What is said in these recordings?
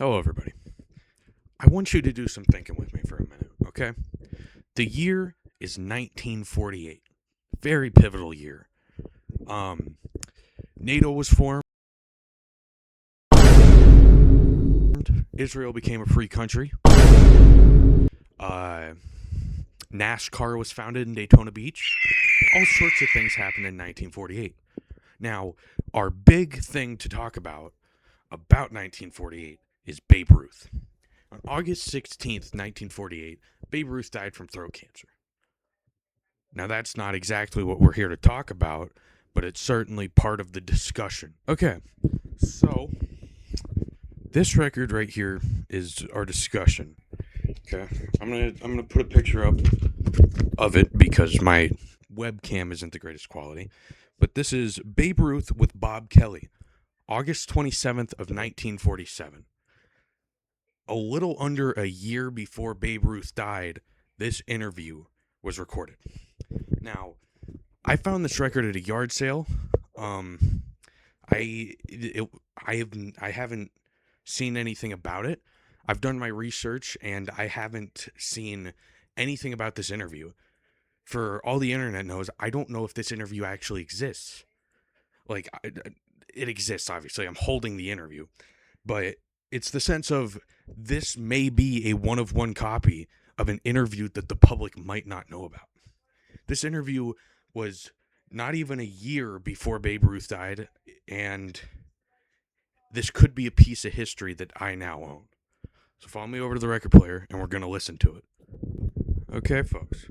Hello, everybody. I want you to do some thinking with me for a minute, okay? The year is 1948. Very pivotal year. Um, NATO was formed. Israel became a free country. Uh, NASCAR was founded in Daytona Beach. All sorts of things happened in 1948. Now, our big thing to talk about 1948 is Babe Ruth. On August 16th, 1948, Babe Ruth died from throat cancer. Now, that's not exactly what we're here to talk about, but it's certainly part of the discussion. Okay, so this record right here is our discussion. Okay, I'm gonna put a picture up of it because my webcam isn't the greatest quality. But this is Babe Ruth with Bob Kelly, August 27th of 1947. A little under a year before Babe Ruth died, this interview was recorded. Now, I found this record at a yard sale. Um, I haven't seen anything about it. I've done my research and I haven't seen anything about this interview. For all the internet knows, I don't know if this interview actually exists. Like, it exists, obviously. I'm holding the interview, but it's the sense of this may be a one of one copy of an interview that the public might not know about. This interview was not even a year before Babe Ruth died, and this could be a piece of history that I now own. So follow me over to the record player, and we're going to listen to it. Okay, folks.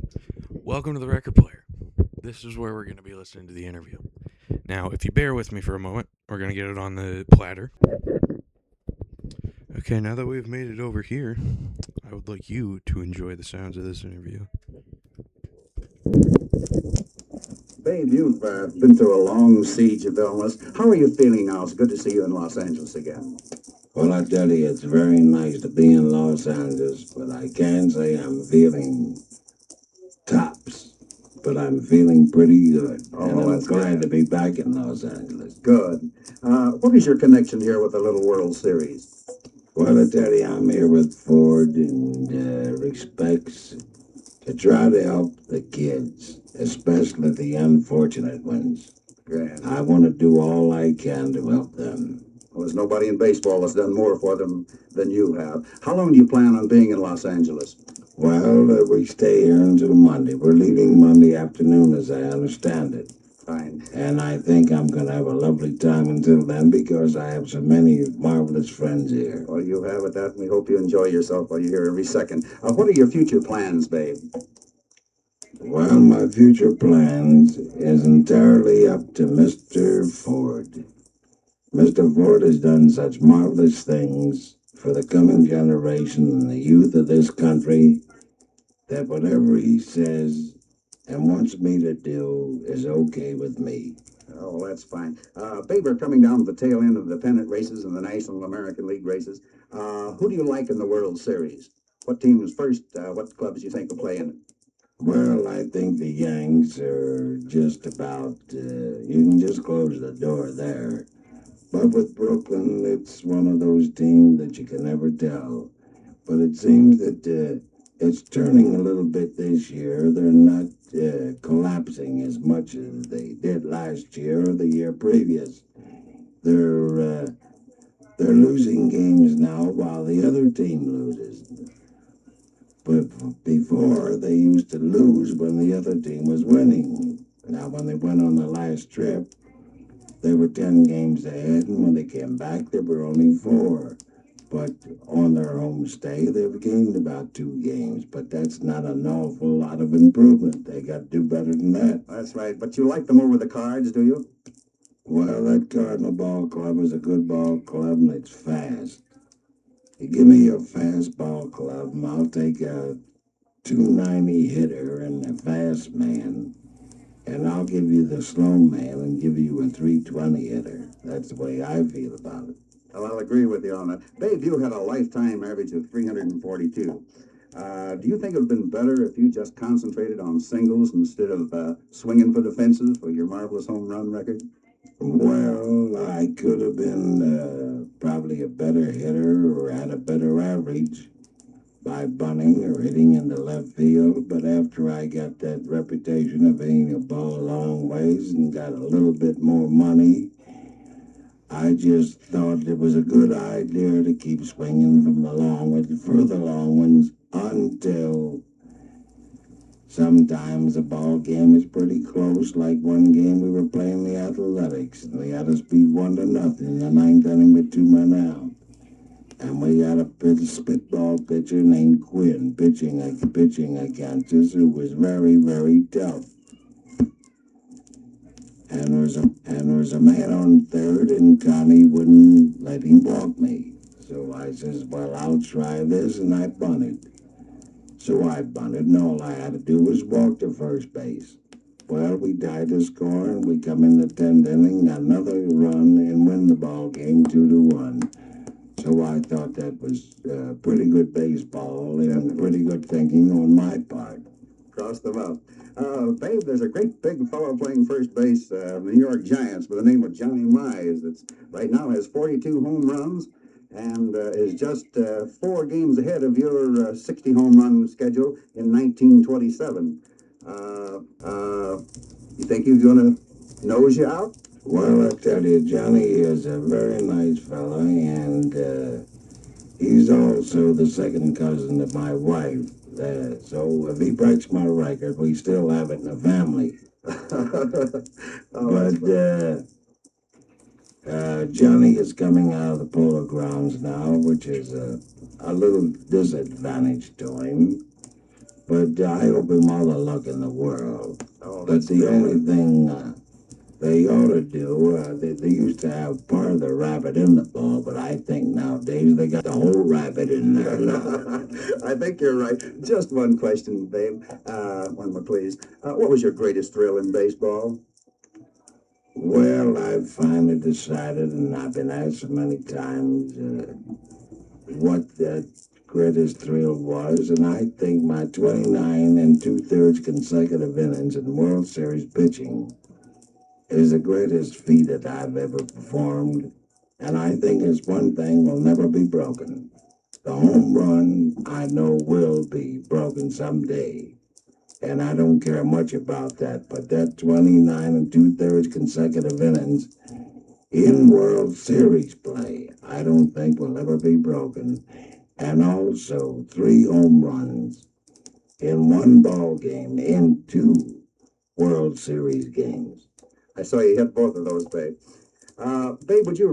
Welcome to the record player. This is where we're going to be listening to the interview. Now, if you bear with me for a moment, we're going to get it on the platter. Okay, now that we've made it over here, I would like you to enjoy the sounds of this interview. Babe, you've been through a long siege of illness. How are you feeling now? It's good to see you in Los Angeles again. Well, I tell you, it's very nice to be in Los Angeles, but I can say I'm feeling tops. But I'm feeling pretty good. Oh, and I'm that's glad good. to be back in Los Angeles. Good. What is your connection here with the Little World Series? Well, I tell you, I'm here with Ford and respects to try to help the kids, especially the unfortunate ones. Grand. I want to do all I can to help them. Well, there's nobody in baseball that's done more for them than you have. How long do you plan on being in Los Angeles? Well, we stay here until Monday. We're leaving Monday afternoon, as I understand it. Fine. And I think I'm going to have a lovely time until then because I have so many marvelous friends here. Well, you have it, that, and we hope you enjoy yourself while you're here every second. What are your future plans, babe? Well, my future plans is entirely up to Mr. Ford. Mr. Ford has done such marvelous things for the coming generation and the youth of this country that whatever he says and wants me to do is okay with me. Oh, that's fine. Babe, we're coming down to the tail end of the pennant races and the National American League races. Who do you like in the World Series? What teams first? What clubs do you think will play in it? Well, I think the Yanks are just about, you can just close the door there. But with Brooklyn, it's one of those teams that you can never tell. But it seems that it's turning a little bit this year. They're not collapsing as much as they did last year or the year previous. They're losing games now while the other team loses. But before, they used to lose when the other team was winning. Now, when they went on the last trip, they were 10 games ahead, and when they came back, they were only 4. But on their home stay, they've gained about 2 games. But that's not an awful lot of improvement. They got to do better than that. That's right. But you like them over the Cards, do you? Well, that Cardinal Ball Club is a good ball club, and it's fast. You give me a fast ball club, and I'll take a 290 hitter and a fast man. And I'll give you the slow man and give you a 320 hitter. That's the way I feel about it. Well, I'll agree with you on that. Babe, you had a lifetime average of 342. Do you think it would have been better if you just concentrated on singles instead of swinging for the fences for your marvelous home run record? Well, I could have been probably a better hitter and got better average by bunting or hitting in the left field, but after I got that reputation of hitting a ball a long ways and got a little bit more money, I just thought it was a good idea to keep swinging from the long ones, for the long ones, until sometimes the ball game is pretty close. Like one game we were playing the Athletics, and we had us beat 1-0 in the ninth inning with 2 men out. And we got a spitball pitcher named Quinn pitching against us, who was very, very tough. And there was a man on third, and Connie wouldn't let him walk me. So I says, well, I'll try this, and I bunted. So I bunted, and all I had to do was walk to first base. Well, we tied the score, and we come in the 10th inning, another run, and win the ball game 2-1. So I thought that was pretty good baseball and pretty good thinking on my part. Cross them up. Babe, there's a great big fellow playing first base, the New York Giants, by the name of Johnny Mize, that's right now has 42 home runs and is just 4 games ahead of your 60 home run schedule in 1927. You think he's going to nose you out? Well, I tell you, Johnny is a very nice fella, and he's also the second cousin of my wife. So if he breaks my record, we still have it in the family. But Johnny is coming out of the polo grounds now, which is a little disadvantage to him. But I hope him all the luck in the world. But the only thing they ought to do, they used to have part of the rabbit in the ball, but I think nowadays they got the whole rabbit in there now. I think you're right. Just one question, babe. One more, please. What was your greatest thrill in baseball? Well, I've finally decided, and I've been asked so many times, what that greatest thrill was, and I think my 29 and 2/3 consecutive innings in World Series pitching is the greatest feat that I've ever performed, and I think it's one thing will never be broken. The home run, I know, will be broken someday, and I don't care much about that, but that 29 and 2/3 consecutive innings in World Series play, I don't think will ever be broken. And also 3 home runs in one ball game in 2 World Series games. I saw you hit both of those, babe. Babe, would you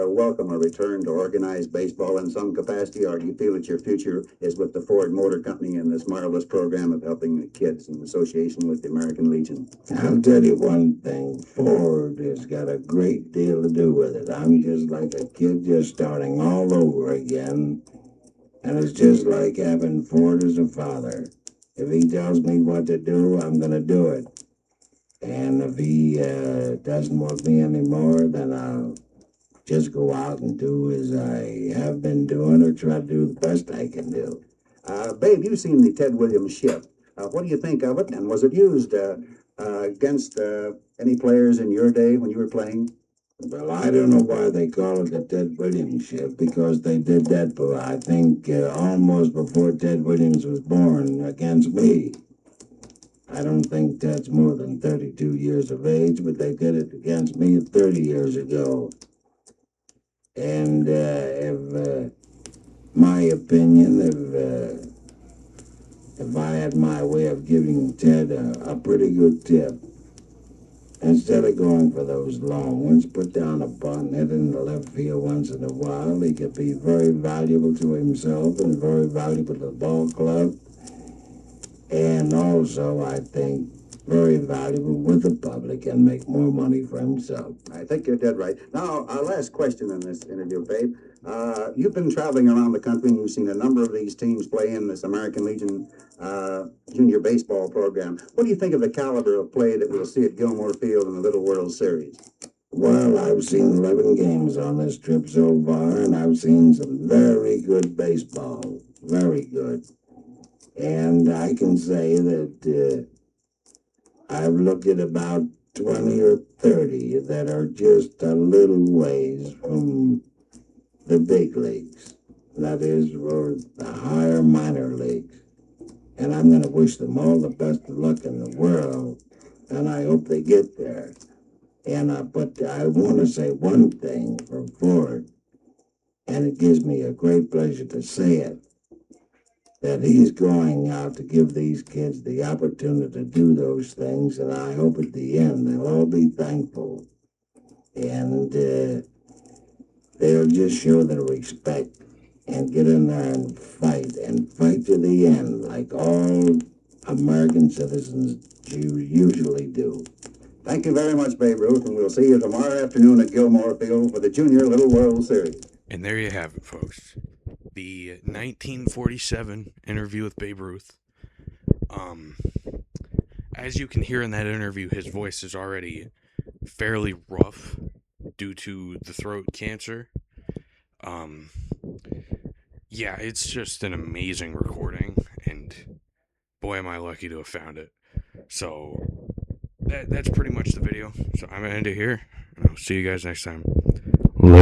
welcome a return to organized baseball in some capacity, or do you feel that your future is with the Ford Motor Company and this marvelous program of helping the kids in association with the American Legion? I'll tell you one thing, Ford has got a great deal to do with it. I'm just like a kid just starting all over again, and it's just like having Ford as a father. If he tells me what to do, I'm going to do it. And if he doesn't want me anymore, then I'll just go out and do as I have been doing, or try to do the best I can do. Babe, you've seen the Ted Williams ship. What do you think of it, and was it used against any players in your day when you were playing? Well, I don't know why they call it the Ted Williams ship, because they did that, I think, almost before Ted Williams was born against me. I don't think Ted's more than 32 years of age, but they did it against me 30 years ago. And if my opinion, if I had my way of giving Ted a pretty good tip, instead of going for those long ones, put down a bunt, hit in the left field once in a while. He could be very valuable to himself and very valuable to the ball club. And also, I think, very valuable with the public and make more money for himself. I think you're dead right. Now, our last question in this interview, babe. You've been traveling around the country and you've seen a number of these teams play in this American Legion junior baseball program. What do you think of the caliber of play that we'll see at Gilmore Field in the Little World Series? Well, I've seen 11 games on this trip so far, and I've seen some very good baseball. Very good. And I can say that I've looked at about 20 or 30 that are just a little ways from the big leagues. That is, for the higher minor leagues. And I'm going to wish them all the best of luck in the world, and I hope they get there. But I want to say one thing for Ford, and it gives me a great pleasure to say it, that he's going out to give these kids the opportunity to do those things, and I hope at the end they'll all be thankful, and they'll just show their respect and get in there and fight to the end like all American citizens usually do. Thank you very much, Babe Ruth, and we'll see you tomorrow afternoon at Gilmore Field for the Junior Little World Series. And there you have it, folks. The 1947 interview with Babe Ruth. As you can hear in that interview, his voice is already fairly rough due to the throat cancer. Yeah, it's just an amazing recording, and boy, am I lucky to have found it. So that's pretty much the video. So I'm gonna end it here, and I'll see you guys next time. Later.